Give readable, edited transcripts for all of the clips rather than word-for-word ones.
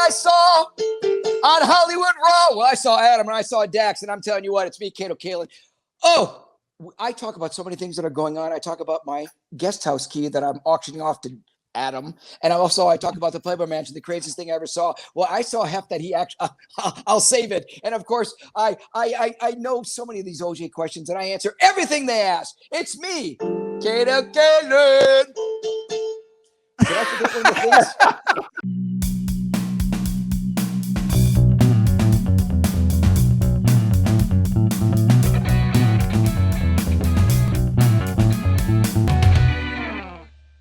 I saw on Hollywood Raw? Well, I saw Adam and I saw Dax, and I'm telling you what, it's me, Kato Kaelin. Oh, I talk about so many things that are going on. I talk about my guest house key that I'm auctioning off to Adam, and I talk about the Playboy Mansion, the craziest thing I ever saw. Well, I saw Hef that he actually. I'll save it, and of course, I know so many of these OJ questions, and I answer everything they ask. It's me, Kato Kaelin. Did I forget one of the things?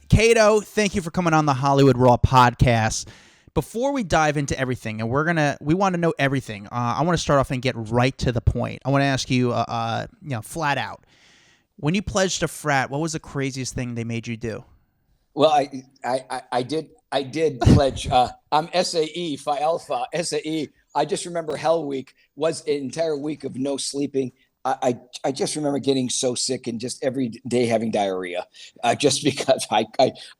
Kato, thank you for coming on the Hollywood Raw podcast. Before we dive into everything, and we want to know everything. I want to start off and get right to the point. I want to ask you, flat out, when you pledged a frat, what was the craziest thing they made you do? Well, I did pledge. I'm SAE, Phi Alpha, SAE. I just remember Hell Week was an entire week of no sleeping. I just remember getting so sick and just every day having diarrhea, just because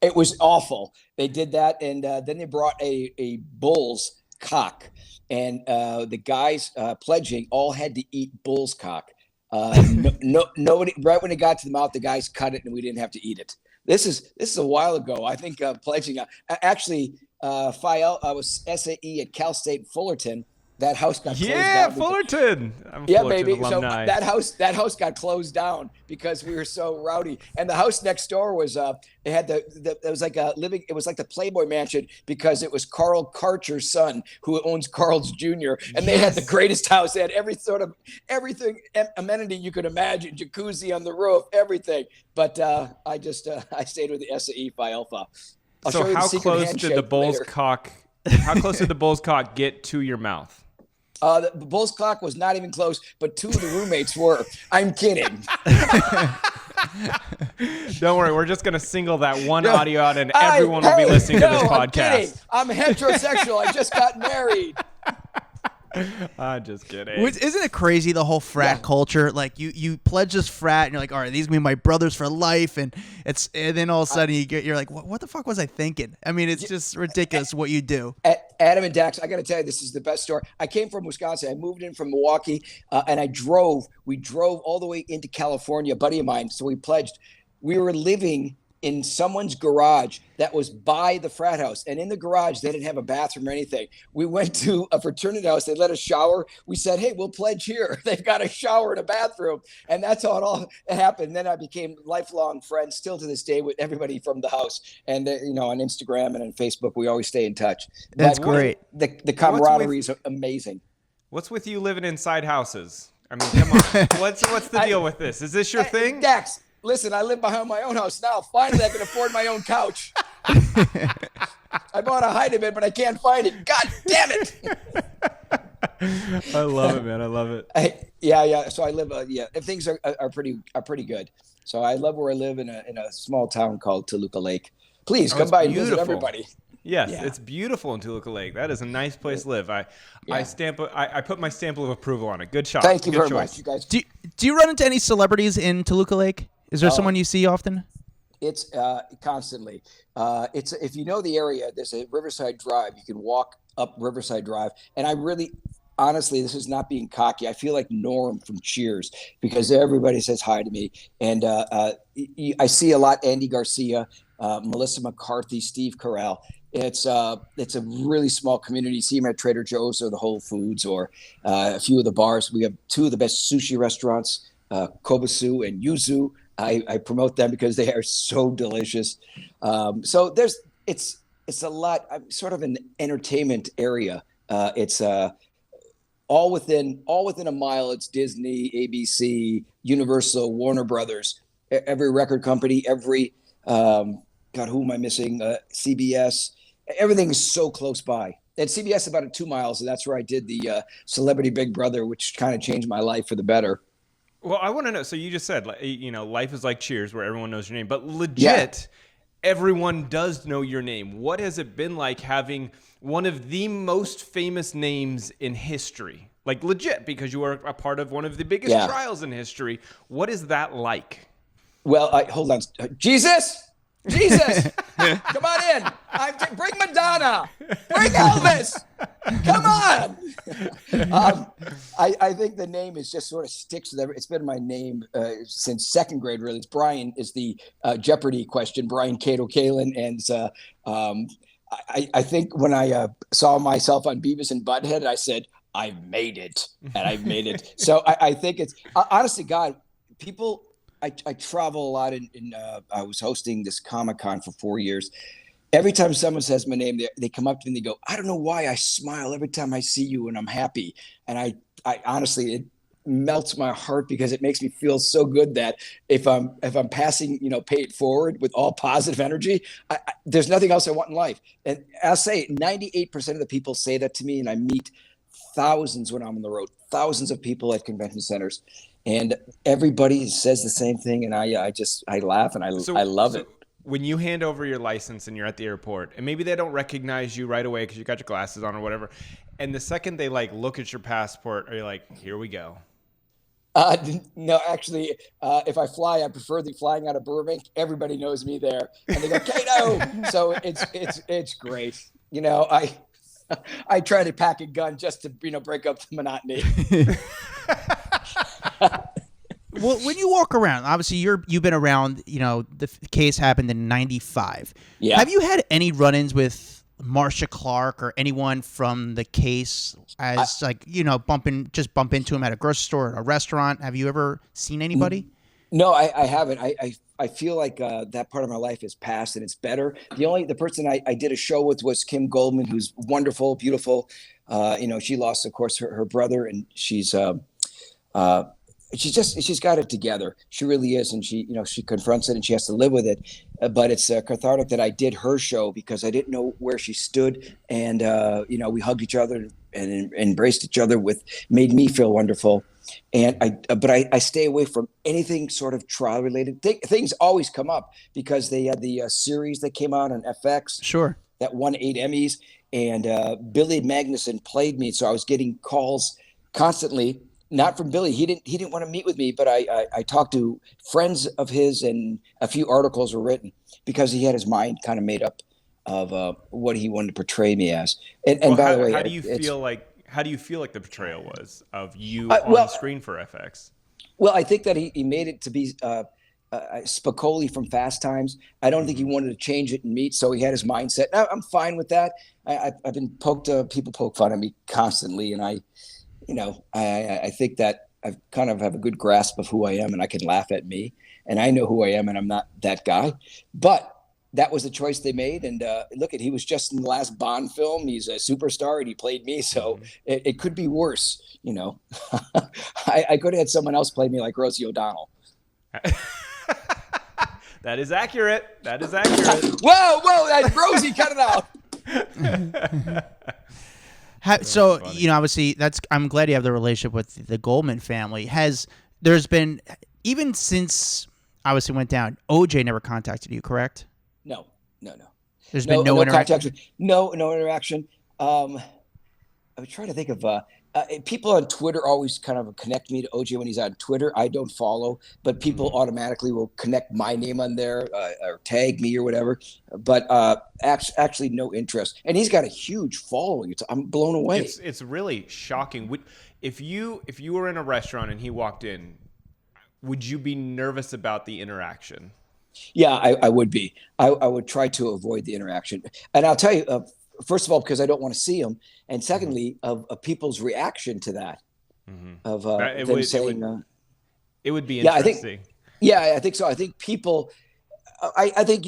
it was awful. They did that, and then they brought a bull's cock, and the guys pledging all had to eat bull's cock. Nobody. Right when it got to the mouth, the guys cut it, and we didn't have to eat it. This is a while ago. I think pledging. Actually, I was SAE at Cal State Fullerton. That house got closed down. Yeah, Fullerton. I'm yeah, Fullerton baby. alumni. So that house got closed down because we were so rowdy. And the house next door was it had it was like it was like the Playboy Mansion because it was Carl Karcher's son who owns Carl's Jr. And they had the greatest house. They had everything amenity you could imagine, jacuzzi on the roof, everything. But I stayed with the SAE Phi Alpha. So how close did the bull's cock? How close did the bull's cock get to your mouth? The bull's cock was not even close, but two of the roommates were. I'm kidding. Don't worry, we're just going to single that one audio out, and everyone will be listening to this podcast. I'm heterosexual. I just got married. I'm just kidding. Isn't it crazy, the whole frat culture? Like you pledge this frat and you're like, all right, these are gonna be my brothers for life, and then all of a sudden you're like, what the fuck was I thinking? I mean, it's just ridiculous what you do. Adam and Dax, I got to tell you, this is the best story. I came from Wisconsin. I moved in from Milwaukee, and we drove all the way into California, a buddy of mine. So we pledged. We were living in someone's garage that was by the frat house. And in the garage, they didn't have a bathroom or anything. We went to a fraternity house. They let us shower. We said, hey, we'll pledge here. They've got a shower and a bathroom. And that's how it all happened. And then I became lifelong friends still to this day with everybody from the house. And, on Instagram and on Facebook, we always stay in touch. That's great. The camaraderie is amazing. What's with you living inside houses? I mean, come on. What's the deal with this? Is this your thing? Dax, listen, I live behind my own house now. Finally, I can afford my own couch. I bought a hide of it, but I can't find it. God damn it! I love it, man. I love it. Yeah. So I live. Things are pretty good. So I love where I live in a small town called Toluca Lake. Please come by and visit everybody. Yes, it's beautiful in Toluca Lake. That is a nice place to live. I put my stamp of approval on it. Good shot. Thank you very much, you guys. Do you run into any celebrities in Toluca Lake? Is there someone you see often? It's constantly. If you know the area, there's a Riverside Drive. You can walk up Riverside Drive, and I really, honestly, this is not being cocky. I feel like Norm from Cheers because everybody says hi to me, and I see a lot. Andy Garcia, Melissa McCarthy, Steve Carell. It's a really small community. See them at Trader Joe's or the Whole Foods or a few of the bars. We have two of the best sushi restaurants, Kobasu and Yuzu. I promote them because they are so delicious. So it's a lot. I'm sort of an entertainment area. It's all within a mile. It's Disney, ABC, Universal, Warner Brothers, every record company, every God, who am I missing? CBS. Everything is so close by. And CBS is about 2 miles, and that's where I did the Celebrity Big Brother, which kind of changed my life for the better. Well, I want to know. So you just said, life is like Cheers, where everyone knows your name. But legit, everyone does know your name. What has it been like having one of the most famous names in history? Like legit, because you are a part of one of the biggest trials in history. What is that like? Well, hold on. Jesus, come on in. Bring Madonna. Bring Elvis. Come on. I think the name is just sort of sticks with it's been my name since second grade, really. It's Brian is the Jeopardy question, Brian Kato Kaelin. And I think when I saw myself on Beavis and Butthead, I said, I made it. And I made it. So I think it's, honestly, God, people, I travel a lot. I was hosting this Comic-Con for 4 years. Every time someone says my name, they come up to me and they go, I don't know why I smile every time I see you and I'm happy. And I honestly, it melts my heart because it makes me feel so good that if I'm passing, pay it forward with all positive energy, there's nothing else I want in life. And I'll say 98% of the people say that to me, and I meet thousands when I'm on the road, thousands of people at convention centers, and everybody says the same thing. And I laugh and I love it. When you hand over your license and you're at the airport, and maybe they don't recognize you right away because you got your glasses on or whatever, and the second they look at your passport, are you like, here we go? No, actually, if I fly, I prefer the flying out of Burbank. Everybody knows me there, and they go, Kato. So it's great. I try to pack a gun just to break up the monotony. Well, when you walk around, obviously you've been around. The case happened in '95. Yeah. Have you had any run-ins with Marcia Clark or anyone from the case as bump into him at a grocery store or a restaurant? Have you ever seen anybody? No, I haven't. I feel like that part of my life is past and it's better. The person I did a show with was Kim Goldman, who's wonderful, beautiful. She lost, of course, her brother, and she's got it together. She really is. And she confronts it and she has to live with it. But it's cathartic that I did her show because I didn't know where she stood. And, we hugged each other and embraced each other made me feel wonderful. And I stay away from anything sort of trial related. Things always come up because they had the series that came out on FX. Sure. That won 8 Emmys. And Billy Magnuson played me. So I was getting calls constantly. Not from Billy. He didn't want to meet with me, but I talked to friends of his, and a few articles were written because he had his mind kind of made up of what he wanted to portray me as. And by the way, how do you feel like the portrayal was of you on screen for FX? Well, I think that he made it to be Spicoli from Fast Times. I don't think he wanted to change it in Meat, so he had his mindset. I'm fine with that. I've been people poke fun at me constantly, and I think that I kind of have a good grasp of who I am, and I can laugh at me, and I know who I am, and I'm not that guy. But that was the choice they made. And he was just in the last Bond film. He's a superstar, and he played me, so it could be worse. I could have had someone else play me like Rosie O'Donnell. That is accurate. Whoa! Rosie, cut it out. So obviously I'm glad you have the relationship with the Goldman family. There's been, even since obviously went down, OJ never contacted you, correct? No. There's been no interaction. Contact, no interaction. I was trying to think of people on Twitter always kind of connect me to OJ when he's on Twitter. I don't follow, but people automatically will connect my name on there or tag me or whatever. But actually, no interest. And he's got a huge following. I'm blown away. It's really shocking. If you were in a restaurant and he walked in, would you be nervous about the interaction? Yeah, I would be. I would try to avoid the interaction. And I'll tell you, first of all, because I don't want to see them, and secondly, of people's reaction to that, of them saying, it would be interesting. I think so. I think people, I think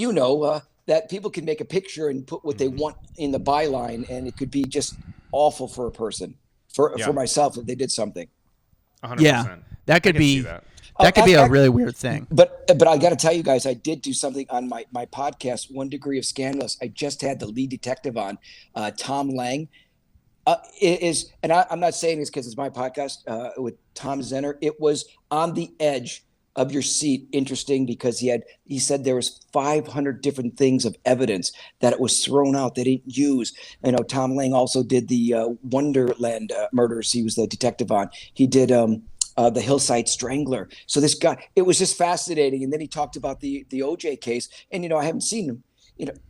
that people can make a picture and put what they want in the byline, and it could be just awful for a person, for myself if they did something. 100%. Yeah, that could be. That could be a really weird thing. But I got to tell you guys, I did do something on my podcast, 1 Degree of Scandalous. I just had the lead detective on, Tom Lang. And I'm not saying this because it's my podcast with Tom Zenner. It was on the edge of your seat. Interesting, because he said there was 500 different things of evidence that it was thrown out they didn't use. Tom Lang also did the Wonderland murders. He was the detective on. He did the Hillside Strangler. So this guy, it was just fascinating. And then he talked about the OJ case. And, I haven't seen him,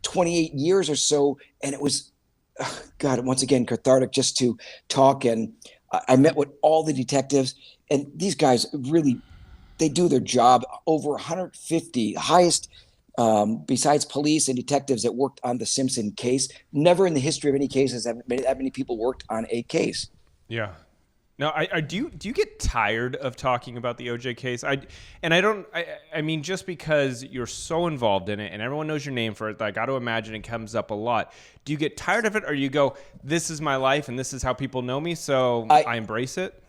28 years or so. And it was God, once again, cathartic just to talk. And I met with all the detectives, and these guys really, they do their job. Over 150, highest besides police and detectives that worked on the Simpson case. Never in the history of any cases have that many people worked on a case. Yeah. Now, do you get tired of talking about the OJ case? I mean, just because you're so involved in it and everyone knows your name for it, I got to imagine it comes up a lot. Do you get tired of it, or you go, this is my life and this is how people know me, so I embrace it?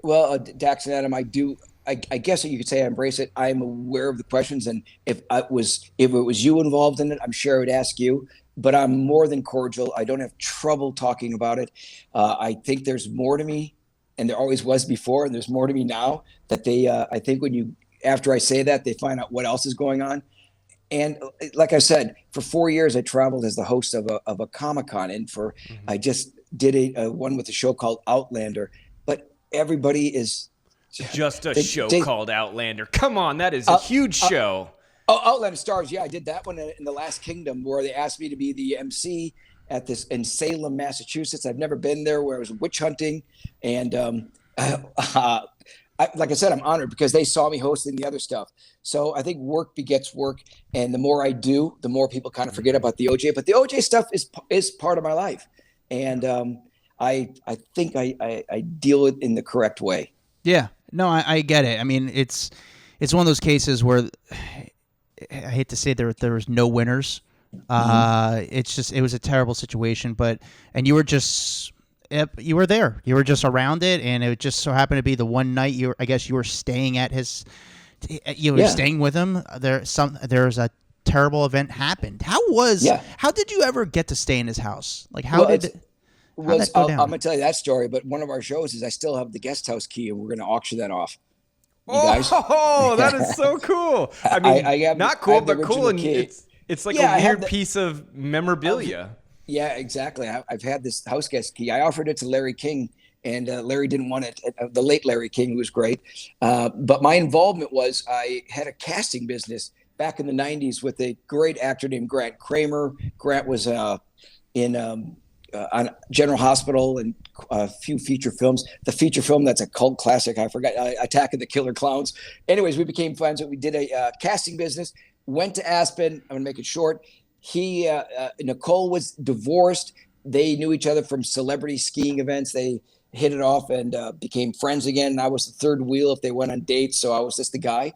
Well, Dax and Adam, I do. I guess you could say I embrace it. I am aware of the questions, and if it was you involved in it, I'm sure I would ask you. But I'm more than cordial. I don't have trouble talking about it. I think there's more to me, and there always was before, and there's more to me now. That I think after I say that, they find out what else is going on. And like I said, for 4 years, I traveled as the host of a Comic-Con, and I just did a one with a show called Outlander. But everybody is just a show called Outlander. Come on, that is a huge show. Outlander Stars. Yeah, I did that one in the Last Kingdom, where they asked me to be the MC at this in Salem, Massachusetts. I've never been there, where I was witch hunting, and like I said, I'm honored because they saw me hosting the other stuff. So I think work begets work, and the more I do, the more people kind of forget about the OJ. But the OJ stuff is part of my life, and I think I deal with it in the correct way. Yeah, no, I get it. I mean, it's one of those cases where I hate to say there was no winners. It was a terrible situation, and you were there. You were just around it, and it just so happened to be the one night you were staying at his. You were staying with him. There's a terrible event happened. How did you ever get to stay in his house? Like how did that go down? I'm gonna tell you that story, but one of our shows is I still have the guest house key, and we're gonna auction that off. Oh, that is so cool. I mean, not cool, but cool, and it's like a weird piece of memorabilia. Yeah, exactly. I've had this house guest key. I offered it to Larry King, and Larry didn't want it. The late Larry King, who was great. But my involvement was I had a casting business back in the 90s with a great actor named Grant Kramer. Grant was in on General Hospital and a few feature films. The feature film that's a cult classic, I forgot, Attack of the Killer Clowns. Anyways, we became friends. We did a casting business, went to Aspen. I'm going to make it short. Nicole was divorced. They knew each other from celebrity skiing events. They hit it off and became friends again. And I was the third wheel if they went on dates. So I was just the guy.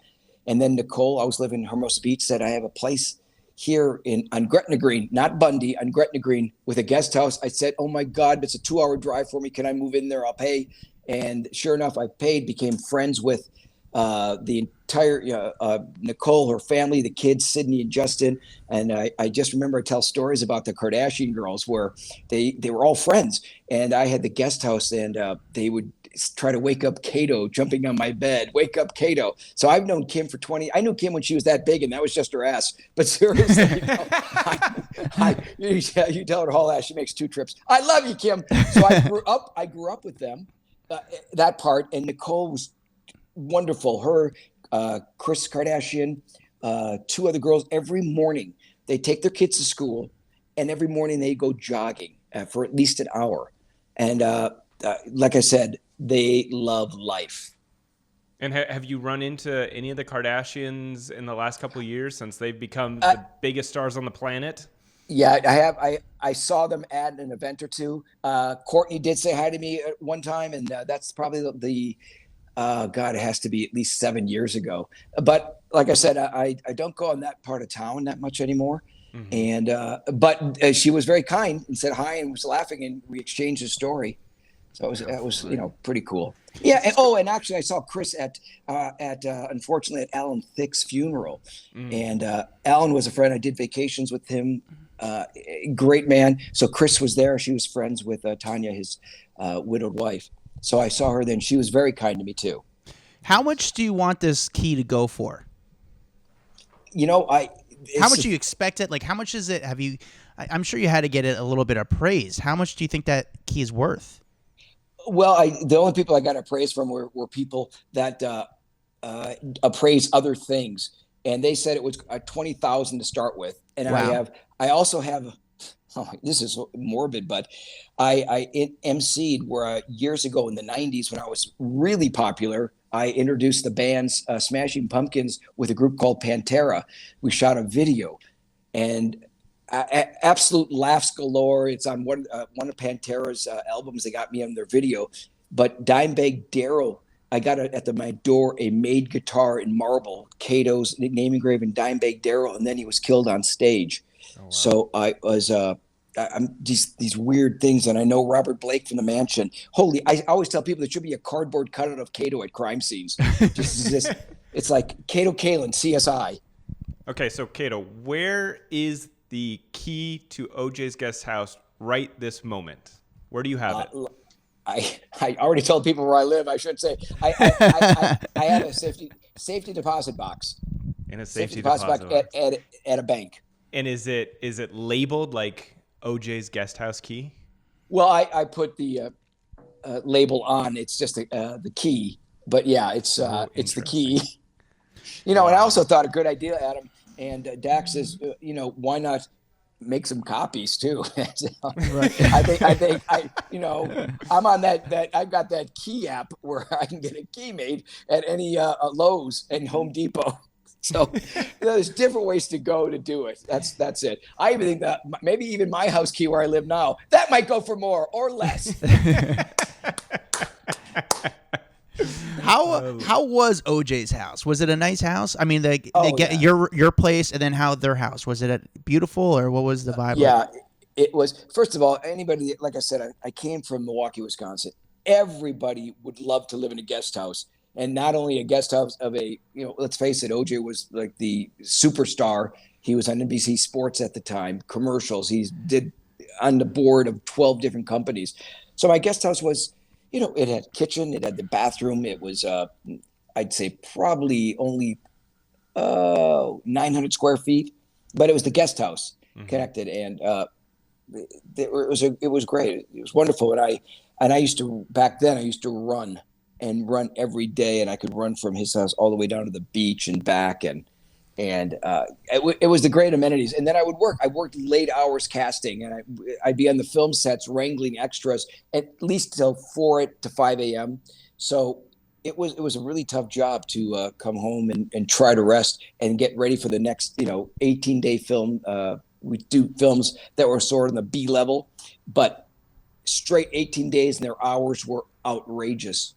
And then Nicole, I was living in Hermosa Beach, said, I have a place here on Gretna Green, not Bundy, on Gretna Green with a guest house. I said, oh my God, it's a 2-hour drive for me. Can I move in there? I'll pay. And sure enough, I paid, became friends with the entire Nicole, her family, the kids, Sydney and Justin. And I just remember I tell stories about the Kardashian girls where they were all friends. And I had the guest house, and they would try to wake up Kato jumping on my bed. Wake up Kato. So I've known Kim for 20. I knew Kim when she was that big, and that was just her ass. But seriously, you tell her whole ass, she makes 2 trips. I love you, Kim. So I grew up with them, that part. And Nicole was wonderful. Her, Kris Kardashian, 2 other girls. Every morning they take their kids to school, and every morning they go jogging for at least an hour. And like I said, they love life. And have you run into any of the Kardashians in the last couple of years since they've become the biggest stars on the planet? Yeah, I have. I saw them at an event or two. Courtney did say hi to me at one time, and that's probably God, it has to be at least 7 years ago. But like I said, I don't go in that part of town that much anymore. Mm-hmm. And but she was very kind and said hi and was laughing, and we exchanged a story. So that was pretty cool. Yeah. And actually, I saw Kris at unfortunately at Alan Thicke's funeral, and Alan was a friend. I did vacations with him. Great man. So Kris was there. She was friends with Tanya, his widowed wife. So I saw her then. She was very kind to me too. How much do you want this key to go for? How much do you expect it? Like, how much is it? I'm sure you had to get it a little bit of praise. How much do you think that key is worth? Well, the only people I got appraised from were people that appraise other things, and they said it was $20,000 to start with. And wow. I also have this is morbid, but I emceed where years ago in the 90s when I was really popular. I introduced the band's Smashing Pumpkins with a group called Pantera. We shot a video, and absolute laughs galore. It's on one of Pantera's albums. They got me on their video. But Dimebag Darrell, I got at my door a made guitar in marble, Kato's name engraved, Dimebag Darrell, and then he was killed on stage. Oh, wow. So I was I'm these weird things, and I know Robert Blake from the Mansion. I always tell people there should be a cardboard cutout of Kato at crime scenes. It's like Kato Kaelin, CSI. Okay, so Kato, where is the key to OJ's guest house right this moment? Where do you have it? I already told people where I live. I should say I have a safety deposit box. In a safety deposit box at a bank. And is it labeled like OJ's guest house key? Well, I put the label on. It's just the key, but yeah, it's the key. Wow. And I also thought a good idea, Adam. And Dax says, why not make some copies too? Right. I think I'm on that. I've got that key app where I can get a key made at any Lowe's and Home Depot. So there's different ways to go to do it. That's it. I even think that maybe even my house key where I live now, that might go for more or less. How was OJ's house? Was it a nice house? I mean, they get your place, and then how their house was it beautiful, or what was the vibe? Yeah, it was. First of all, anybody, like I said, I came from Milwaukee, Wisconsin. Everybody would love to live in a guest house, and not only a guest house of let's face it, OJ was like the superstar. He was on NBC Sports at the time, commercials. He did on the board of 12 different companies. So my guest house was, it had kitchen, it had the bathroom. It was, I'd say probably only 900 square feet, but it was the guest house connected. And it was great. It was wonderful. And I used to, back then I used to run every day, and I could run from his house all the way down to the beach and back. And it was the great amenities. And then I would work. I worked late hours casting, and I'd be on the film sets wrangling extras at least till 4 to 5 a.m. So it was a really tough job to come home and try to rest and get ready for the next 18-day film. We do films that were sort of on the B level, but straight 18 days, and their hours were outrageous.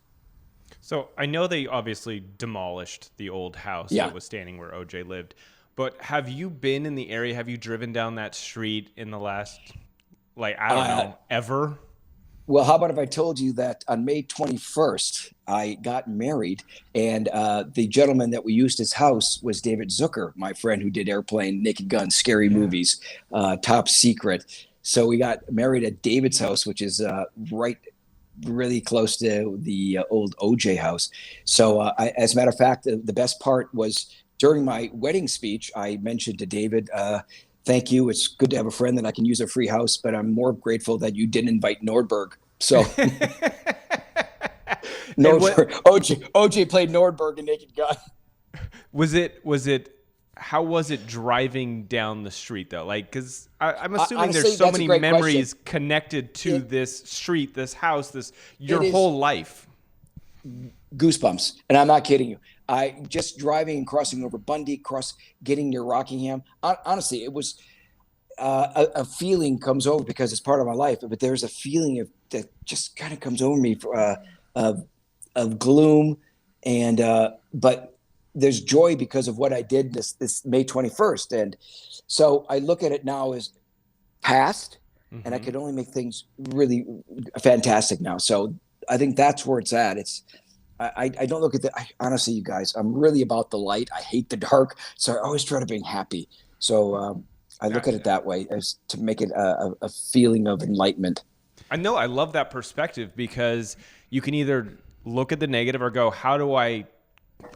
So I know they obviously demolished the old house that was standing where OJ lived, but have you been in the area? Have you driven down that street in the last, ever? Well, how about if I told you that on May 21st, I got married, and the gentleman that we used his house was David Zucker, my friend who did Airplane, Naked Gun, Scary Movies, Top Secret. So we got married at David's house, which is really close to the old OJ house. So as a matter of fact, the best part was during my wedding speech, I mentioned to David, thank you. It's good to have a friend that I can use a free house, but I'm more grateful that you didn't invite Nordberg. So OJ played Nordberg in Naked Gun. How was it driving down the street though? Because I'm assuming honestly, there's so many memories question. Connected to this street, this house, your whole life. Goosebumps. And I'm not kidding you. I just driving and crossing over Bundy, getting near Rockingham. Honestly, it was a feeling comes over because it's part of my life, but there's a feeling that just kind of comes over me of gloom but there's joy because of what I did this May 21st. And so I look at it now as past, and I could only make things really fantastic now. So I think that's where it's at. I don't look at honestly, you guys, I'm really about the light. I hate the dark. So I always try to be happy. So I look at it that way, as to make it a feeling of enlightenment. I know. I love that perspective, because you can either look at the negative or go, how do I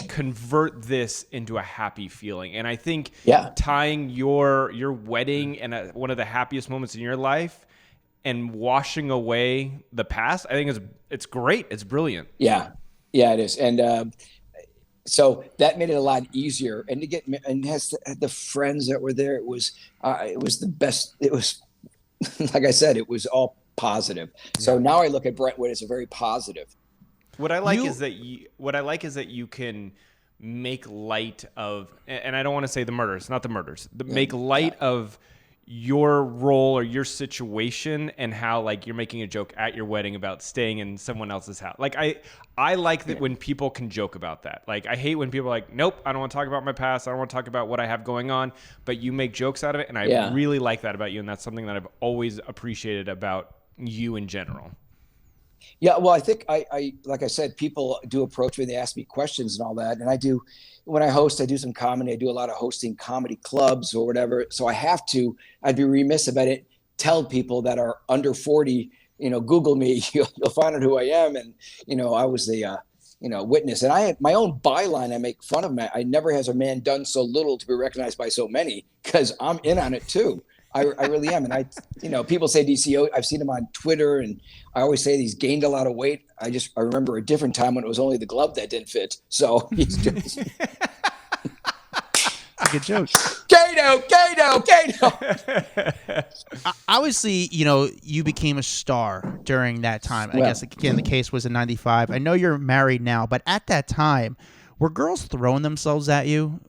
convert this into a happy feeling? And I think tying your wedding and one of the happiest moments in your life and washing away the past, I think it's great. It's brilliant. Yeah, it is. And so that made it a lot easier. And has the friends that were there, it was the best. It was like I said, it was all positive. So now I look at Brentwood as a very positive. What I like is that you can make light of, and I don't want to say the murders, not the murders, make light of your role or your situation, and how like you're making a joke at your wedding about staying in someone else's house. Like I like that when people can joke about that. Like I hate when people are like, nope, I don't want to talk about my past. I don't want to talk about what I have going on, but you make jokes out of it. And I really like that about you. And that's something that I've always appreciated about you in general. Yeah, well, I think I like I said, people do approach me, they ask me questions and all that. And I do, when I host, I do some comedy. I do a lot of hosting comedy clubs or whatever. So I'd be remiss if I didn't tell people that are under 40, Google me, you'll find out who I am. And, I was the, witness. And I had my own byline. I make fun of me. I never has a man done so little to be recognized by so many, because I'm in on it too. I really am. And people say DCO, I've seen him on Twitter, and I always say he's gained a lot of weight. I remember a different time when it was only the glove that didn't fit. So he's just a good joke. Kato. Obviously, you became a star during that time. I guess, again, the case was in 95. I know you're married now, but at that time, were girls throwing themselves at you,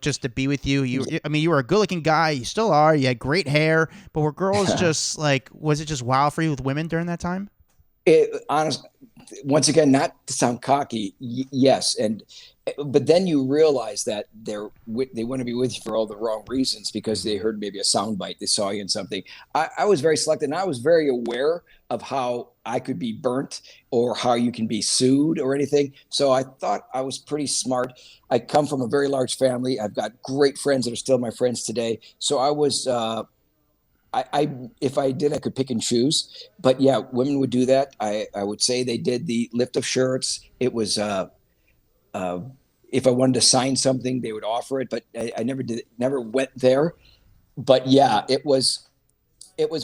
just to be with you? You were a good-looking guy. You still are. You had great hair. But were girls just like, was it just wild for you with women during that time? Honestly, once again, not to sound cocky, yes. But then you realize that they want to be with you for all the wrong reasons, because they heard maybe a soundbite, they saw you in something. I was very selective, and I was very aware of how I could be burnt or how you can be sued or anything. So I thought I was pretty smart. I come from a very large family. I've got great friends that are still my friends today. So I was, if I did, I could pick and choose. But yeah, women would do that. I would say they did the lift of shirts. It was, if I wanted to sign something, they would offer it, but I never went there. But yeah, it was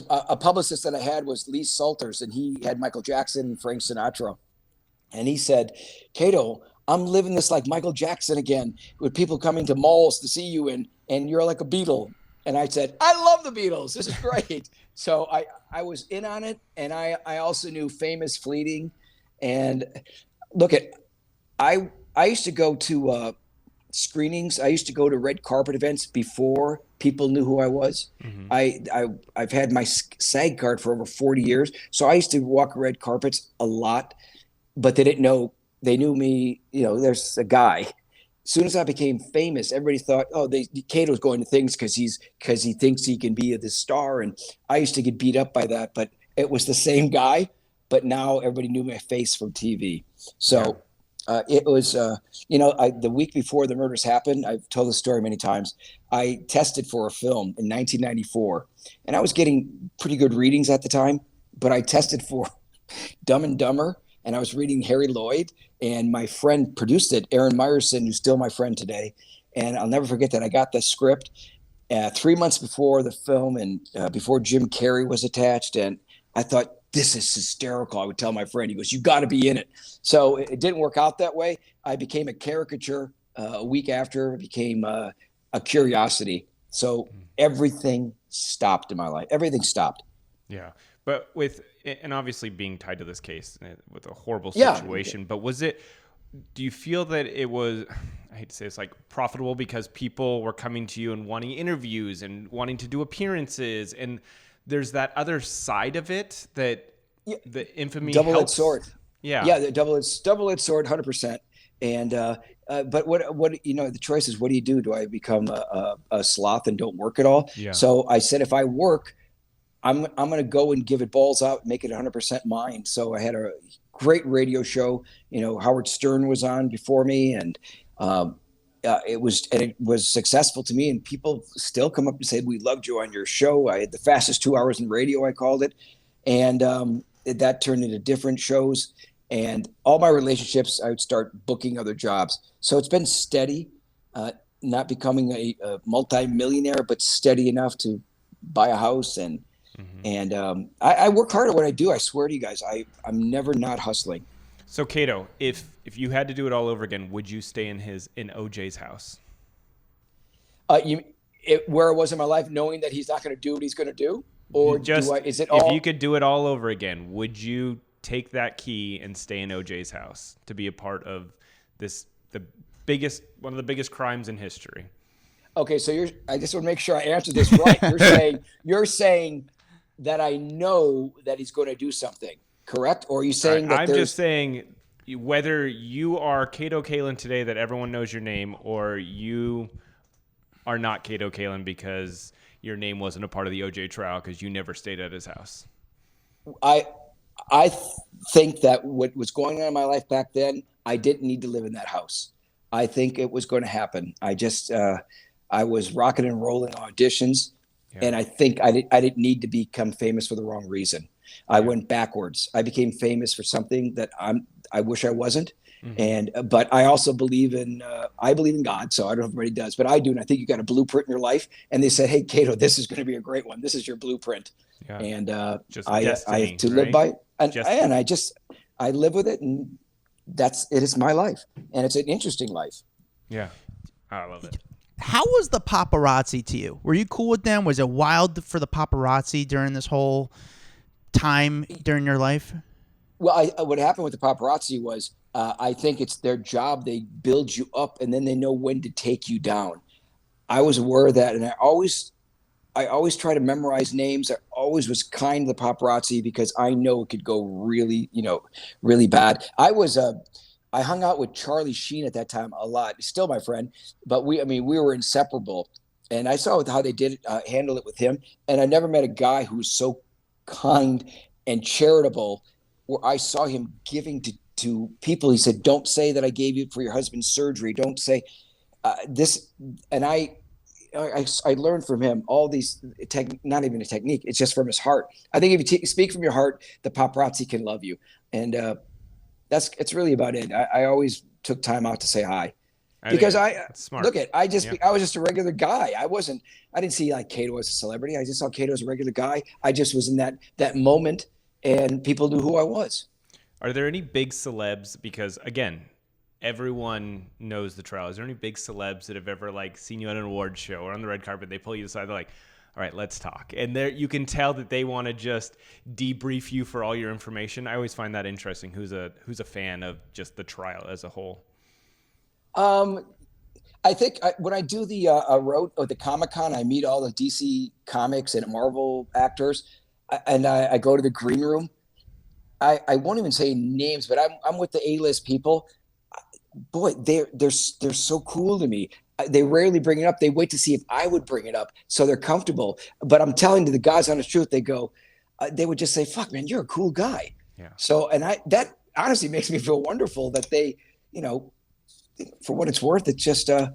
a publicist that I had was Lee Salters, and he had Michael Jackson and Frank Sinatra. And he said, Kato, I'm living this like Michael Jackson again, with people coming to malls to see you, and you're like a Beatle. And I said, I love the Beatles. This is great. So I was in on it. And I also knew Famous Fleeting. And look, I used to go to screenings. I used to go to red carpet events before people knew who I was. Mm-hmm. I've had my SAG card for over 40 years. So I used to walk red carpets a lot, but they didn't know, they knew me, there's a guy. As soon as I became famous, everybody thought, Kato's going to things because he thinks he can be the star. And I used to get beat up by that, but it was the same guy. But now everybody knew my face from TV. So it was, the week before the murders happened, I've told this story many times. I tested for a film in 1994, and I was getting pretty good readings at the time. But I tested for Dumb and Dumber, and I was reading Harry Lloyd, and my friend produced it, Aaron Meyerson, who's still my friend today. And I'll never forget that I got the script 3 months before the film, and before Jim Carrey was attached. And I thought, this is hysterical. I would tell my friend, he goes, you got to be in it. So it didn't work out that way. I became a caricature a week after. It became a curiosity. So everything stopped in my life. Everything stopped. Yeah. But and obviously being tied to this case with a horrible situation, but do you feel that it was, I hate to say it's like profitable, because people were coming to you and wanting interviews and wanting to do appearances, and there's that other side of it that the infamy double-edged sword. Yeah, the double-edged sword, 100%. And but what the choice is, what do? Do I become a sloth and don't work at all? Yeah. So I said, if I work, I'm going to go and give it balls out, make it 100% mine. So I had a great radio show. Howard Stern was on before me, and it was successful to me, and people still come up and say, we loved you on your show. I had the fastest 2 hours in radio, I called it. And that turned into different shows, and all my relationships, I would start booking other jobs. So it's been steady, not becoming a multi-millionaire, but steady enough to buy a house. And I work hard at what I do. I swear to you guys, I'm never not hustling. So Kato, if you had to do it all over again, would you stay in OJ's house? Where I was in my life, knowing that he's not going to do what he's going to do? or Just is it if all? you could do it all over again, would you take that key and stay in OJ's house to be a part of one of the biggest crimes in history? Okay, so I just want to make sure I answer this right. You're saying that I know that he's going to do something, correct? Or are you saying that I'm just saying whether you are Kato Kaelin today that everyone knows your name, or you are not Kato Kaelin because your name wasn't a part of the OJ trial because you never stayed at his house? I think that what was going on in my life back then, I didn't need to live in that house. I think it was going to happen. I was rocking and rolling auditions, and I think I didn't need to become famous for the wrong reason. I went backwards. I became famous for something that I wish I wasn't. But I also believe in God. So I don't know if everybody does, but I do. And I think you got a blueprint in your life. And they said, "Hey, Kato, this is going to be a great one. This is your blueprint." Yeah. And I have to live by it. And I live with it. And it is my life. And it's an interesting life. Yeah. I love it. How was the paparazzi to you? Were you cool with them? Was it wild for the paparazzi during this whole time during your life? Well, what happened with the paparazzi was I think it's their job. They build you up, and then they know when to take you down. I was aware of that, and I always try to memorize names. I always was kind to the paparazzi because I know it could go really, really bad. I hung out with Charlie Sheen at that time a lot. He's still my friend, but we were inseparable. And I saw how they did handle it with him. And I never met a guy who was so kind and charitable, where I saw him giving to people. He said, "Don't say that I gave you for your husband's surgery. Don't say this." And I learned from him all these not even a technique. It's just from his heart. I think if you speak from your heart, the paparazzi can love you. And it's really about it. I always took time out to say hi. Because I was just a regular guy. I didn't see like Kato as a celebrity. I just saw Kato as a regular guy. I just was in that moment, and people knew who I was. Are there any big celebs? Because again, everyone knows the trial. Is there any big celebs that have ever seen you at an award show or on the red carpet? They pull you aside. They're like, "All right, let's talk." And there you can tell that they want to just debrief you for all your information. I always find that interesting. Who's a fan of just the trial as a whole? I think when I do the road or the Comic-Con, I meet all the DC Comics and Marvel actors, and I go to the green room. I won't even say names, but I'm with the A-list people. Boy, they're so cool to me. They rarely bring it up. They wait to see if I would bring it up, so they're comfortable. But I'm telling you, the guys on the truth, they would just say, "Fuck, man, you're a cool guy." Yeah. So, and that honestly makes me feel wonderful that they, for what it's worth, it's just like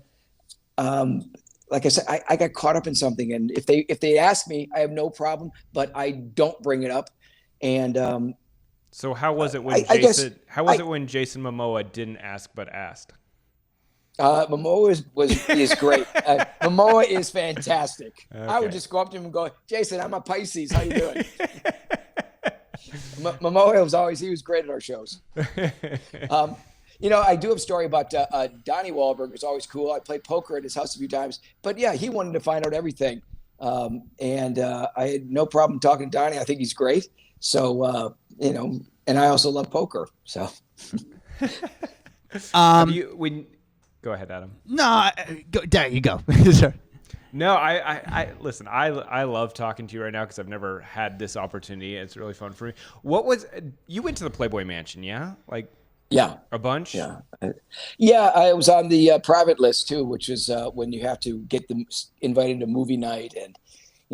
I said, I got caught up in something, and if they ask me, I have no problem, but I don't bring it up. And so how was it when when Jason Momoa didn't ask but asked? Momoa is great. Momoa is fantastic. Okay. I would just go up to him and go, "Jason, I'm a Pisces. How you doing?" Momoa he was great at our shows. I do have a story about Donnie Wahlberg. Was always cool. I played poker at his house a few times, but yeah, he wanted to find out everything, and I had no problem talking to Donnie. I think he's great. So and I also love poker. So, go ahead, Adam. No, there you go. No, I listen. I love talking to you right now because I've never had this opportunity. It's really fun for me. You went to the Playboy Mansion? Yeah, yeah, a bunch. Yeah, I was on the private list too, which is when you have to get them invited to movie night. And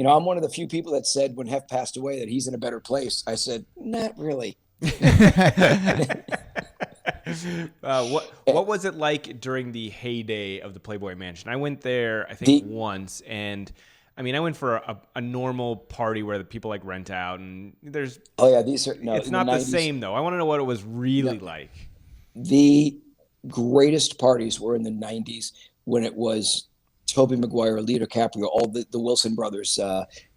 I'm one of the few people that said when Hef passed away that he's in a better place. I said, not really. What was it like during the heyday of the Playboy Mansion? I went there, I think, once, and I went for a normal party where the people rent out, and there's. Oh yeah, it's not the same though. I want to know what it was really like. The greatest parties were in the '90s when it was Tobey Maguire, Leo DiCaprio, all the Wilson brothers,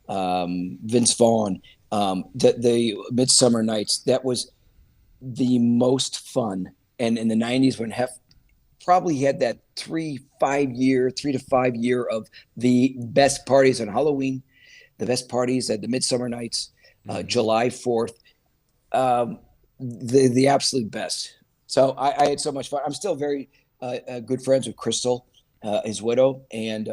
Vince Vaughn. The Midsummer Nights, that was the most fun. And in the 90s when Hef probably had that 3 to 5 year of the best parties on Halloween, the best parties at the Midsummer Nights, July 4th, the absolute best. So I had so much fun. I'm still very good friends with Crystal, his widow, and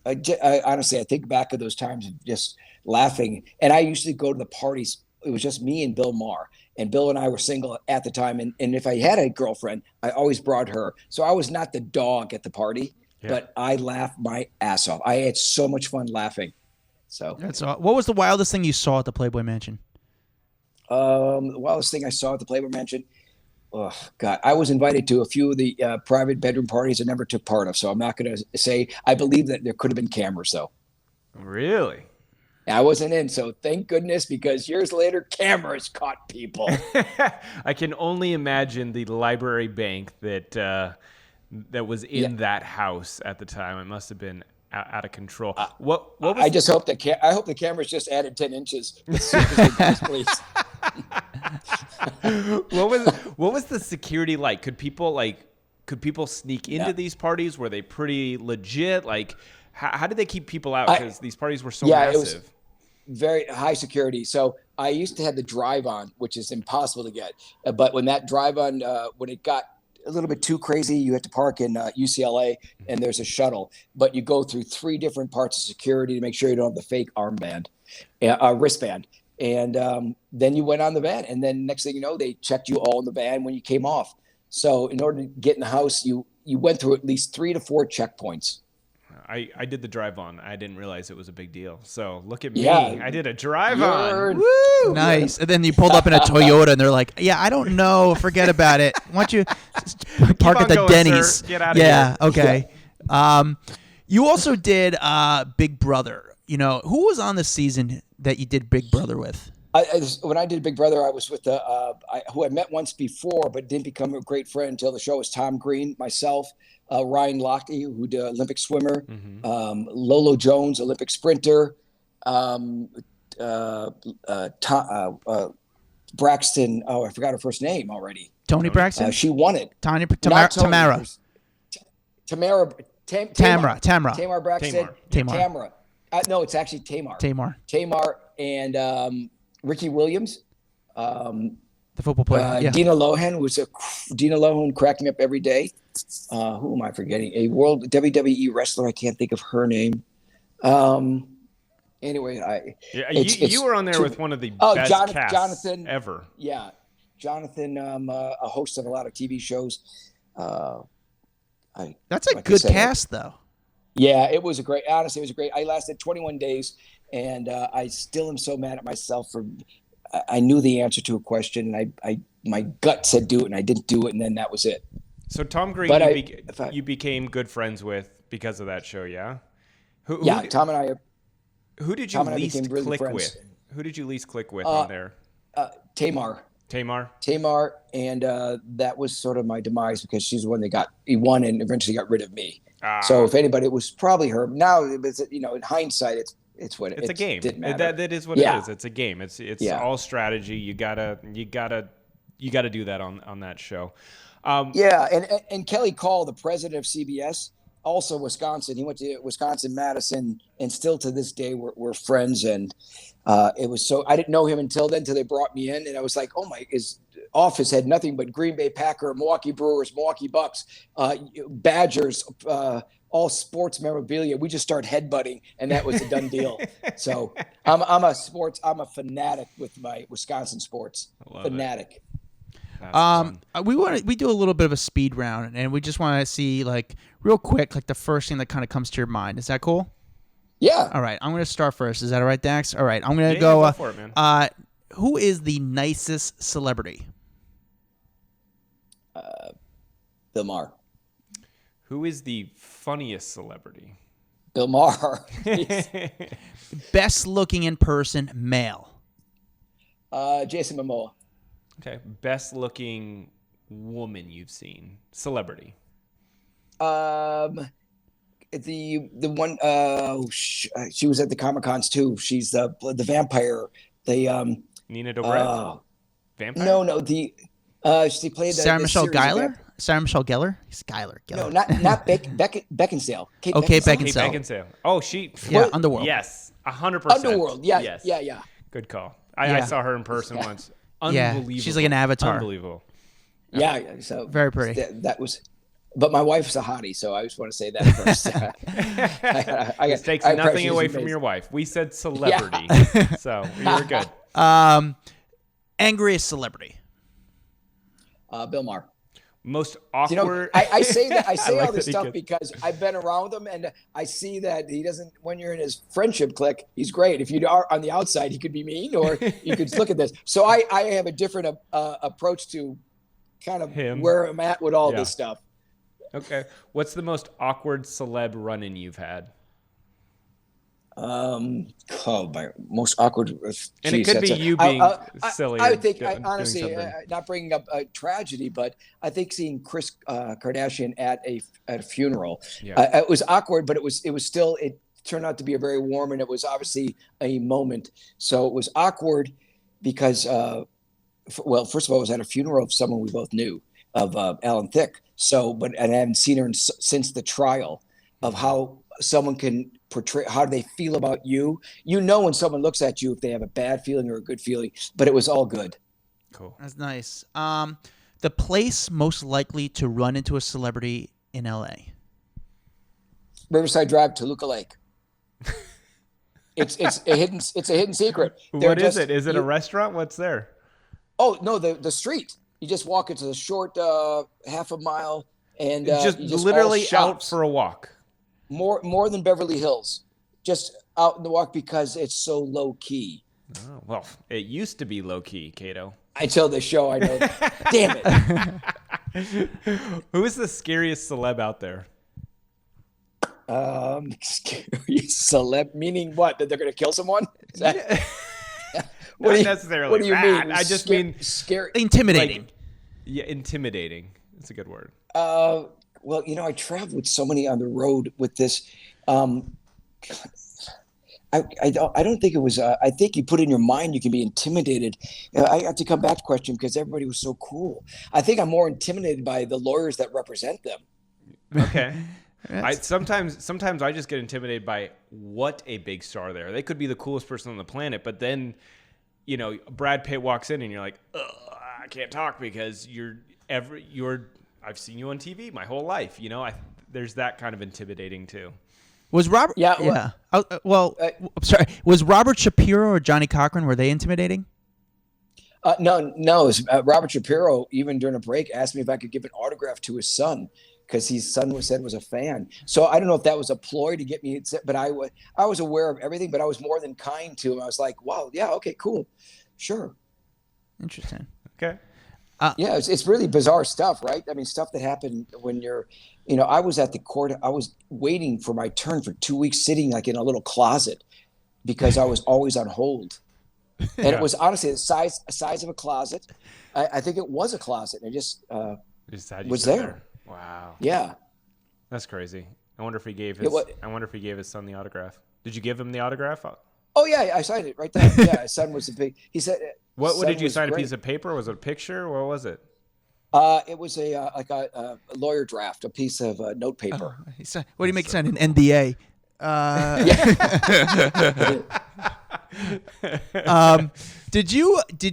I honestly, I think back of those times of just laughing. And I usually go to the parties. It was just me and Bill Maher. And Bill and I were single at the time. And if I had a girlfriend, I always brought her. So I was not the dog at the party, but I laughed my ass off. I had so much fun laughing. So what was the wildest thing you saw at the Playboy Mansion? The wildest thing I saw at the Playboy Mansion, oh God, I was invited to a few of the private bedroom parties I never took part of. So I'm not going to say. I believe that there could have been cameras, though. Really? I wasn't in, so thank goodness, because years later, cameras caught people. I can only imagine the library bank that was in that house at the time. It must have been out of control. What was I just hope I hope the cameras just added 10 inches. Please. What was the security like? Could people sneak into these parties? Were they pretty legit? Like, how did they keep people out? Because these parties were so massive. It was very high security. So I used to have the drive on, which is impossible to get. But when that drive on, when it got a little bit too crazy, you had to park in UCLA, and there's a shuttle. But you go through 3 different parts of security to make sure you don't have the fake wristband. And then you went on the van, and then next thing you know, they checked you all in the van when you came off. So in order to get in the house, you went through at least 3 to 4 checkpoints. I did the drive on. I didn't realize it was a big deal. So look at me. I did a drive on. Woo! Nice. And then you pulled up in a Toyota, and they're like, "Yeah, I don't know. Forget about it. Why don't you park at the Denny's?" Sir. Get out of here. Okay. You also did Big Brother. You know, who was on the season that you did Big Brother with? When I did Big Brother, I was with who I met once before, but didn't become a great friend until the show was Tom Green, myself, Ryan Lochte, who's an Olympic swimmer, Lolo Jones, Olympic sprinter, Braxton. Oh, I forgot her first name already. Tony Braxton. She won it. Tamara. Braxton. Tamara. No, it's actually Tamar. Tamar and Ricky Williams. The football player. Dina Lohan cracked me up every day. Who am I forgetting? A world WWE wrestler. I can't think of her name. Anyway, you were on there with one of the best casts Jonathan ever. Yeah, Jonathan, a host of a lot of TV shows. That's a good cast, though. Yeah, it was honestly, it was great. I lasted 21 days, and I still am so mad at myself for. I knew the answer to a question, and my gut said do it, and I didn't do it, and then that was it. So Tom Green, you became good friends with because of that show, yeah? Tom and I. Who did you least click with? Who did you least click with on there? Tamar, and that was sort of my demise because she's the one that he won and eventually got rid of me. So if anybody, it was probably her. Now, in hindsight, it's what it's a game. Didn't matter. That is what it is. It's a game. It's all strategy. You gotta do that on that show. And Kelly Call, the president of CBS, also Wisconsin. He went to Wisconsin-Madison, and still to this day we're friends. And it was so I didn't know him until then, until they brought me in, and I was like, oh my, his office had nothing but Green Bay Packer, Milwaukee Brewers, Milwaukee Bucks, Badgers, all sports memorabilia. We just start headbutting, and that was a done deal. So I'm a fanatic with my Wisconsin sports. Fanatic. We do a little bit of a speed round, and we just want to see, like, real quick, like the first thing that kind of comes to your mind. Is that cool? Yeah. All right. I'm going to start first. Is that all right, Dax? All right. I'm going to go for it, man. Who is the nicest celebrity? Bill Maher. Who is the funniest celebrity? Bill Maher. Best looking in person male. Jason Momoa. Okay. Best looking woman you've seen. Celebrity. The one she was at the Comic-Cons too. She's the vampire. Nina Dobrev. Vampire? No. She played Sarah Michelle Gellar. Sarah Michelle Gellar. Gellar. No, not Beckinsale. Kate Beckinsale. Oh, she. Yeah, Underworld. Yes. 100%. Underworld. Yeah. Yes. Yeah. Good call. I saw her in person once. Unbelievable. Yeah, she's like an avatar. Unbelievable. Yeah. So very pretty. That was. But my wife's a hottie, so I just want to say that first. This takes nothing away from your wife. We said celebrity, so you're good. Angriest celebrity. Bill Maher. Most awkward. I say that. I say like all this that stuff because I've been around him, and I see that he doesn't. When you're in his friendship clique, he's great. If you are on the outside, he could be mean, or you could look at this. So I have a different approach to kind of where I'm at with all this stuff. Okay. What's the most awkward celeb run-in you've had? My most awkward. And it could be you being silly. I think, honestly, not bringing up a tragedy, but I think seeing Kris Kardashian at a funeral, it was awkward, but it was still. It turned out to be a very warm, and it was obviously a moment. So it was awkward because, first of all, I was at a funeral of someone we both knew, of Alan Thicke. So, and I haven't seen her since the trial, of how someone can portray, how do they feel about you. You know when someone looks at you if they have a bad feeling or a good feeling, but it was all good. Cool. That's nice. The place most likely to run into a celebrity in LA. Riverside Drive, Toluca Lake. It's a hidden secret. What is it? Is it a restaurant? What's there? Oh no, the street. You just walk into the short half a mile, and just literally out for a walk. More than Beverly Hills, just out in the walk because it's so low key. Oh, well, it used to be low key, Kato. Until the show, I know. Damn it. Who is the scariest celeb out there? Scariest celeb, meaning what? That they're going to kill someone? Not necessarily. What do you mean? I just mean scary, intimidating. Intimidating. That's a good word. Well, I traveled with so many on the road with this. I don't think it was. I think you put in your mind you can be intimidated. I have to come back to question because everybody was so cool. I think I'm more intimidated by the lawyers that represent them. Okay. Sometimes I just get intimidated by what a big star they are. They could be the coolest person on the planet, but then, Brad Pitt walks in and you're like, I can't talk because I've seen you on TV my whole life. There's that kind of intimidating too. Was Robert? Yeah. I'm sorry. Was Robert Shapiro or Johnny Cochran, were they intimidating? No. It was, Robert Shapiro, even during a break, asked me if I could give an autograph to his son because his son was a fan. So I don't know if that was a ploy to get me, but I was aware of everything, but I was more than kind to him. I was like, wow, yeah, okay, cool, sure. Interesting. Okay. It's really bizarre stuff, right? I mean, stuff that happened when you're, I was at the court. I was waiting for my turn for 2 weeks, sitting like in a little closet because I was always on hold. And it was honestly the size of a closet. I think it was a closet. And it just was there. Wow. Yeah. That's crazy. I wonder if he gave his son the autograph. Did you give him the autograph? Oh yeah, I signed it right there. Yeah, his son was he said. What did you sign? Great. A piece of paper? Was it a picture? What was it? It was a lawyer draft, a piece of note paper. What do you make sign? An NDA? Did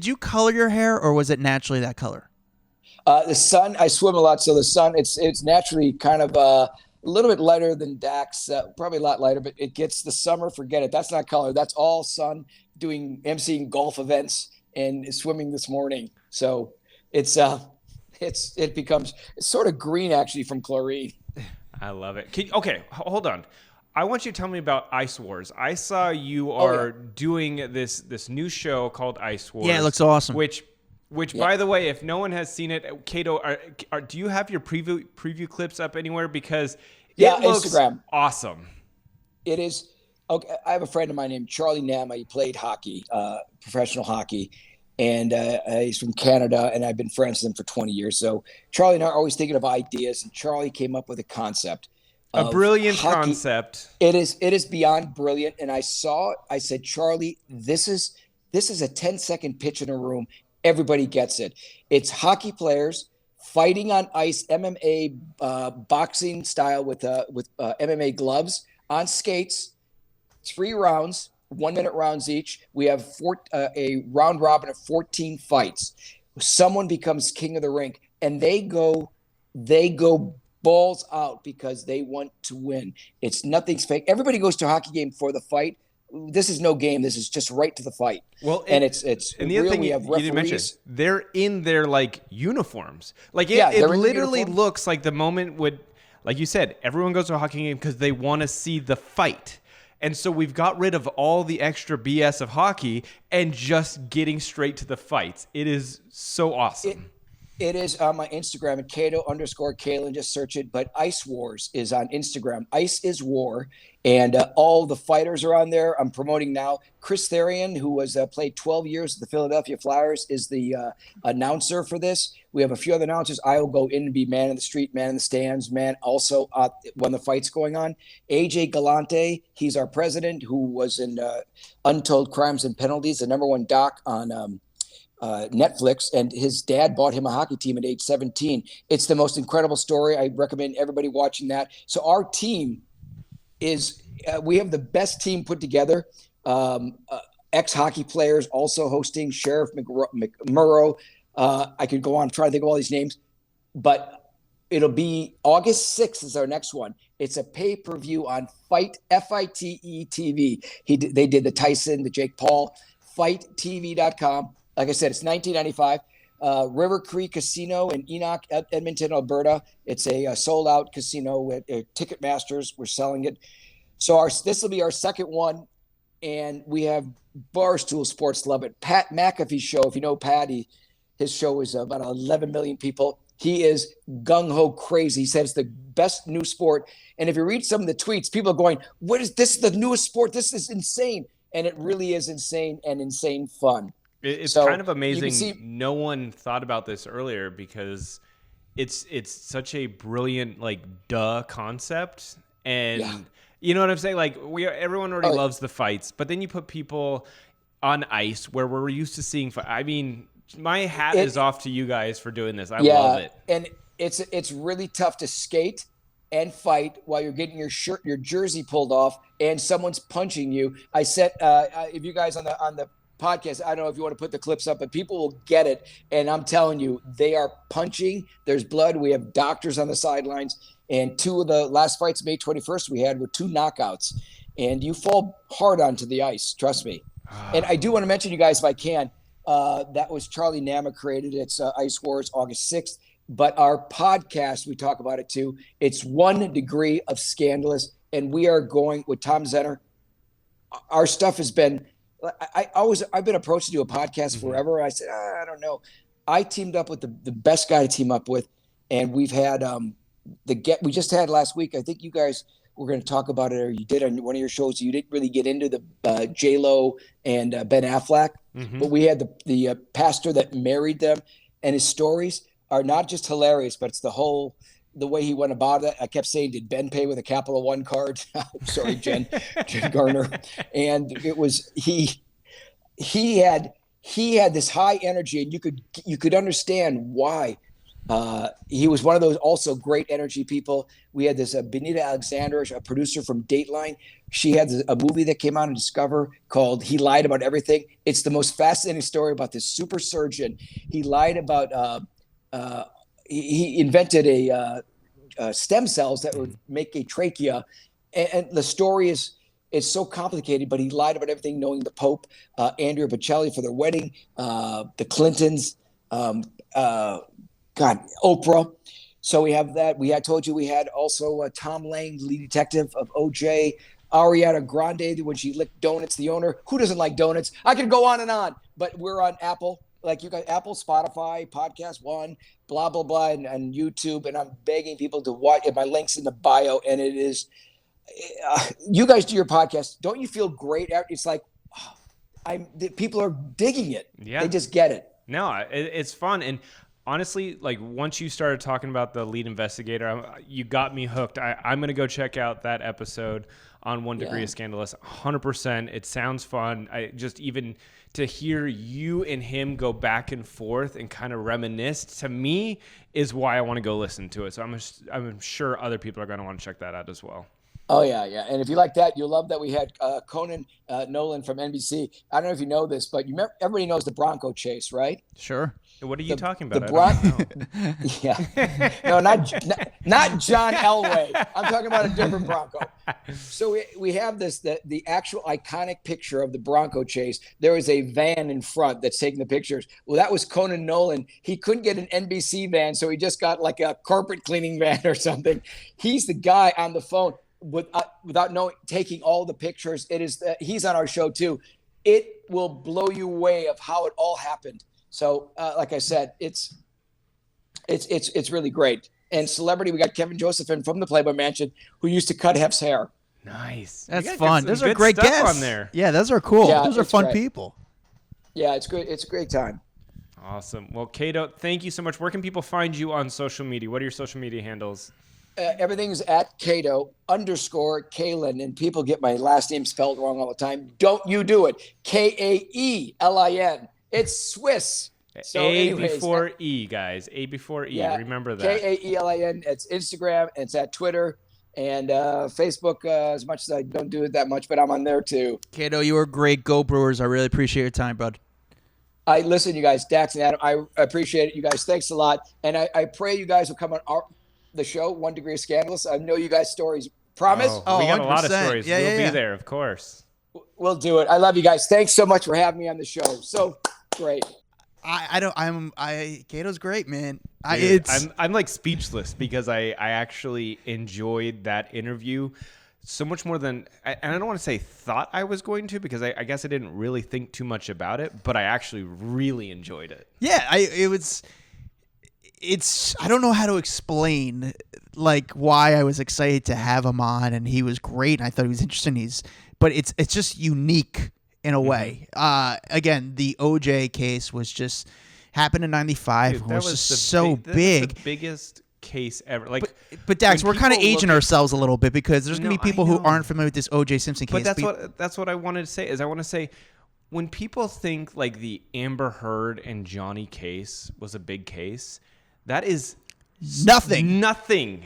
you color your hair, or was it naturally that color? The sun. I swim a lot, so the sun. It's naturally kind of a little bit lighter than Dax. Probably a lot lighter, but it gets the summer. Forget it. That's not color. That's all sun. Doing emceeing golf events and swimming this morning. So it becomes sort of green actually from chlorine. I love it. Okay, hold on. I want you to tell me about IceWars. I saw you are doing this new show called IceWars. Yeah, it looks awesome. Which by the way, if no one has seen it, Kato, do you have your preview clips up anywhere? Because it looks Instagram. Awesome. It is. Okay, I have a friend of mine named Charlie Nama. He played hockey, professional hockey, and he's from Canada, and I've been friends with him for 20 years. So Charlie and I are always thinking of ideas, and Charlie came up with a concept. A brilliant concept. It is beyond brilliant. And I saw it. I said, Charlie, this is a 10-second pitch in a room. Everybody gets it. It's hockey players fighting on ice, MMA boxing style with MMA gloves on skates. 3 rounds. 1-minute rounds each. We have a round robin of 14 fights. Someone becomes king of the ring, and they go balls out because they want to win. Nothing's fake. Everybody goes to a hockey game for the fight. This is no game. This is just right to the fight. Well, and it's and the other thing you didn't mention, they're in their like uniforms. Like it literally looks like the moment would, like you said, everyone goes to a hockey game because they want to see the fight. And so we've got rid of all the extra BS of hockey and just getting straight to the fights. It is so awesome. It is on my Instagram at Kato_Kaelin. Just search it. But IceWars is on Instagram. Ice is War. And all the fighters are on there. I'm promoting now. Chris Therian, who was played 12 years at the Philadelphia Flyers, is the announcer for this. We have a few other announcers. I will go in and be man in the street, man in the stands, man also when the fight's going on. AJ Galante, he's our president, who was in Untold Crimes and Penalties, the #1 doc on Netflix, and his dad bought him a hockey team at age 17. It's the most incredible story. I recommend everybody watching that. So our team is we have the best team put together. Ex-hockey players also hosting. Sheriff McMurrow. I could go on trying to think of all these names, but it'll be August 6th is our next one. It's a pay-per-view on Fight, FITE TV. They did the Tyson, the Jake Paul, FightTV.com. Like I said, it's $19.95. River Creek Casino in Enoch, Edmonton, Alberta. It's a sold-out casino at Ticketmasters. We're selling it. So this will be our second one, and we have Barstool Sports love it. Pat McAfee's show, if you know Pat, his show is about 11 million people. He is gung-ho crazy. He says it's the best new sport. And if you read some of the tweets, people are going, "What is this? Is the newest sport? This is insane." And it really is insane and insane fun. It's kind of amazing. No one thought about this earlier because it's such a brilliant concept, and you know what I'm saying. Like everyone already loves the fights, but then you put people on ice where we're used to seeing. I mean, my hat is off to you guys for doing this. I love it, and it's really tough to skate and fight while you're getting your jersey pulled off, and someone's punching you. I said, if you guys on the podcast, I don't know if you want to put the clips up, but people will get it. And I'm telling you, they are punching. There's blood. We have doctors on the sidelines. And 2 of the last fights, May 21st, we had were 2 knockouts. And you fall hard onto the ice. Trust me. And I do want to mention, you guys, if I can, that was Charlie Nama created. It's IceWars, August 6th. But our podcast, we talk about it too. It's 1 Degree of Scandalous. And we are going with Tom Zenner. Our stuff has been... I've been approached to do a podcast forever. I said, I don't know. I teamed up with the best guy to team up with, and we've had we just had last week. I think you guys were going to talk about it, or you did on one of your shows. You didn't really get into the J-Lo and Ben Affleck, but we had the pastor that married them, and his stories are not just hilarious, but it's the way he went about it. I kept saying, did Ben pay with a Capital One card? Sorry, Jen Garner. And it was, he had this high energy, and you could understand why. He was one of those also great energy people. We had this Benita Alexander, a producer from Dateline. She had a movie that came out on Discover called He Lied About Everything. It's the most fascinating story about this super surgeon. He lied about, he invented stem cells that would make a trachea, and the story is so complicated. But he lied about everything, knowing the Pope, Andrea Bocelli for their wedding, the Clintons, Oprah. So we have that. I told you we had also Tom Lang, lead detective of OJ, Ariana Grande when she licked donuts. The owner, who doesn't like donuts? I could go on and on, but we're on Apple. Like you got Apple, Spotify, Podcast One, blah, blah, blah, and YouTube. And I'm begging people to watch it. My link's in the bio. And it is, you guys do your podcast. Don't you feel great? It's like, people are digging it. Yeah. They just get it. No, it's fun. And honestly, like once you started talking about the lead investigator, you got me hooked. I'm going to go check out that episode on 1 Degree of Scandalous. 100%. It sounds fun. Even to hear you and him go back and forth and kind of reminisce, to me, is why I want to go listen to it. So I'm sure other people are going to want to check that out as well. Oh yeah, yeah. And if you like that, you'll love that we had Conan Nolan from NBC. I don't know if you know this, but everybody knows the Bronco chase, right? Sure. What are you talking about? Yeah, no, not John Elway. I'm talking about a different Bronco. So we have the actual iconic picture of the Bronco chase. There is a van in front that's taking the pictures. Well, that was Conan Nolan. He couldn't get an NBC van, so he just got like a carpet cleaning van or something. He's the guy on the phone without knowing, taking all the pictures. He's on our show too. It will blow you away of how it all happened. So, like I said, it's really great. And celebrity, we got Kevin Josephine from the Playboy Mansion, who used to cut Hef's hair. Nice. That's fun. Those are great stuff guests on there. Yeah, those are cool. Yeah, those are fun great. people. Yeah, it's great. It's a great time. Awesome. Well, Kato, thank you so much. Where can people find you on social media? What are your social media handles? Everything's at Kato_Kaelin, and people get my last name spelled wrong all the time. Don't you do it. Kaelin. It's Swiss. So anyways, before E, guys. A before E. Yeah, remember that. Kaelin. It's Instagram. It's at Twitter and Facebook. As much as I don't do it that much, but I'm on there too. Kato, you were great. Go Brewers. I really appreciate your time, bud. I listen, you guys, Dax and Adam. I appreciate it, you guys. Thanks a lot, and I pray you guys will come on the show, 1 Degree of Scandalous. I know you guys' stories. Promise? Oh, we got 100%. A lot of stories. Yeah, we'll be there, of course. We'll do it. I love you guys. Thanks so much for having me on the show. So great. Kato's great, man. I'm like speechless because I actually enjoyed that interview so much more than, and I don't want to say thought I was going to, because I guess I didn't really think too much about it, but I actually really enjoyed it. Yeah, I don't know how to explain like why I was excited to have him on, and he was great, and I thought he was interesting. But it's just unique in a way. Again, the OJ case was just happened in '95. Dude, was just so big. Was the biggest case ever. Like, but Dax, we're kind of aging ourselves a little bit, because there's gonna be people who aren't familiar with this OJ Simpson case. But that's what I wanted to say. I want to say, when people think like the Amber Heard and Johnny case was a big case, that is nothing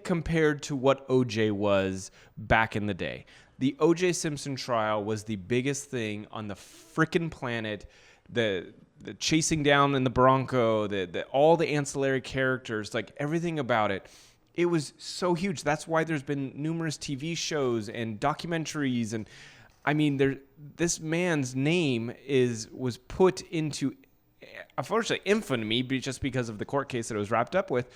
compared to what OJ was back in the day. The OJ Simpson trial was the biggest thing on the frickin' planet. The chasing down in the Bronco, all the ancillary characters, like everything about it. It was so huge. That's why there's been numerous TV shows and documentaries, and I mean, this man's name was put into, unfortunately, infamy, just because of the court case that it was wrapped up with.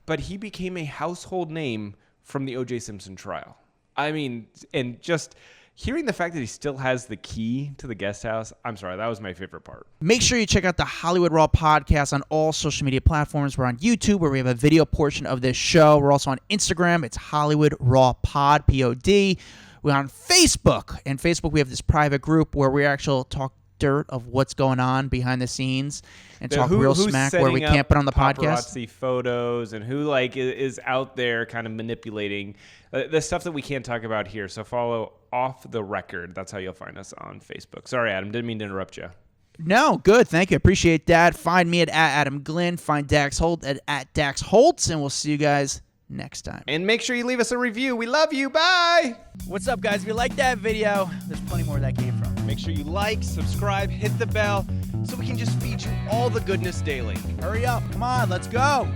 But he became a household name from the O.J. Simpson trial. I mean, and just hearing the fact that he still has the key to the guest house, I'm sorry, that was my favorite part. Make sure you check out the Hollywood Raw podcast on all social media platforms. We're on YouTube, where we have a video portion of this show. We're also on Instagram. It's Hollywood Raw Pod, P-O-D. We're on Facebook. And Facebook, we have this private group where we actually talk dirt of what's going on behind the scenes and talk real smack where we can't put on the podcast. Paparazzi photos, and who like is out there kind of manipulating the stuff that we can't talk about here. So follow Off the Record. That's how you'll find us on Facebook. Sorry, Adam, didn't mean to interrupt you. No, good. Thank you. Appreciate that. Find me at Adam Glyn. Find Dax Holt at Dax Holtz, and we'll see you guys next time. And make sure you leave us a review. We love you. Bye. What's up, guys? If you like that video, there's plenty more where that came from. Make sure you like, subscribe, hit the bell, so we can just feed you all the goodness daily. Hurry up. Come on. Let's go.